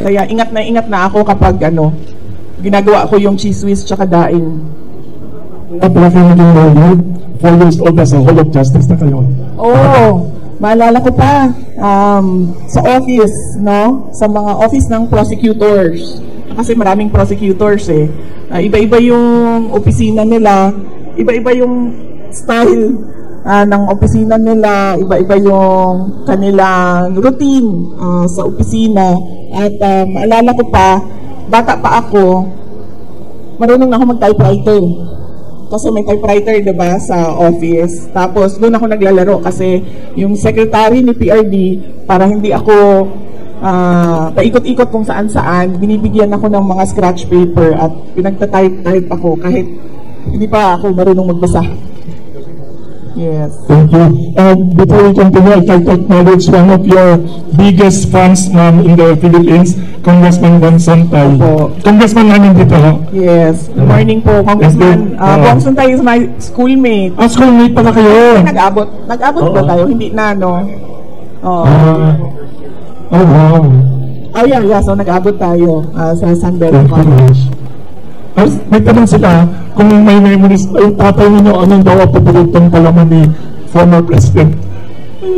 Kaya ingat na ako kapag ginagawa ko yung cheese whiz tsaka daing. Pala kayo naging lawyer, 4 years old as a Hall of Justice na kayo. Oo, maalala ko pa, sa office, no? Sa mga office ng prosecutors. Kasi maraming prosecutors eh. Iba-iba yung opisina nila, iba-iba yung style ng opisina nila, iba-iba yung kanilang routine sa opisina. At maalala ko pa, bata pa ako, marunong na ako mag-typewriter. Kasi may typewriter, diba, sa office. Tapos, doon ako naglalaro kasi yung secretary ni PRD, para hindi ako paikot-ikot kung saan-saan, binibigyan ako ng mga scratch paper at pinagta-type ako kahit hindi pa ako marunong magbasa. Yes. Thank you. Before we continue, I'd like to acknowledge one of your biggest fans in the Philippines, Congressman Bong Sontay. Congressman namin dito. Yes. Good morning po, Congressman. Bong Sontay is my schoolmate. Schoolmate pala kayo. Nag-abot ba tayo? Hindi na, no? Oh, wow. Oh, yeah. So, nag-abot tayo sa San Beda College. May tanong sila, kung may memories, yung tatay ninyo, anong daw ang paboritong palaman ni former President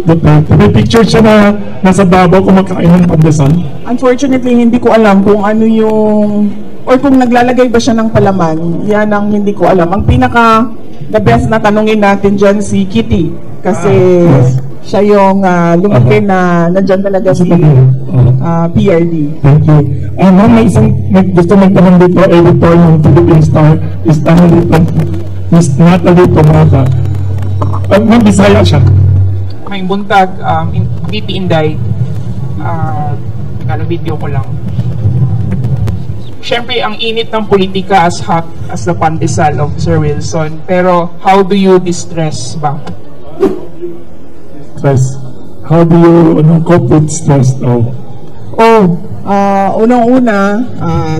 Duterte? May picture siya na nasa Davao kumakain ng pandesal? Unfortunately, hindi ko alam kung ano yung, or kung naglalagay ba siya ng palaman. Yan ang hindi ko alam. Ang the best na tanungin natin dyan si Kitty. Kasi siya yung lumaki na nandyan talaga si PRD. Thank you. Ma'am, may gusto magtanong dito, editor ng Philippine Star, is Natalie Tomata. Ma'am, Bisaya siya. May buntag, VP Inday, video ko lang. Siyempre, ang init ng politika as hot as the pandesal of Sir Wilson. Pero, how do you distress ba? Stress. How do you cope with stress? Unang-una,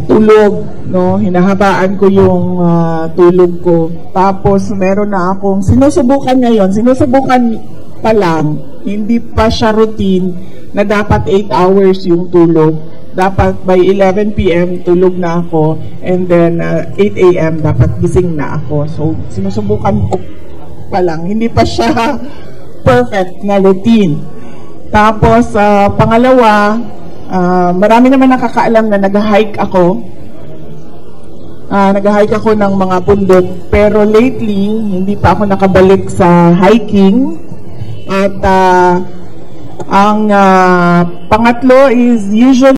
tulog, no? Hinahabaan ko yung tulog ko. Tapos, meron na akong sinusubukan ngayon. Sinusubukan pa lang, hindi pa siya routine na dapat 8 hours yung tulog. Dapat by 11 p.m. tulog na ako, and then 8 a.m. dapat gising na ako. So, sinusubukan ko pa lang. Hindi pa siya perfect na routine. Tapos, pangalawa, marami naman nakakaalam na nag-hike ako. Nag-hike ako ng mga bundok. Pero lately, hindi pa ako nakabalik sa hiking. At ang pangatlo is usually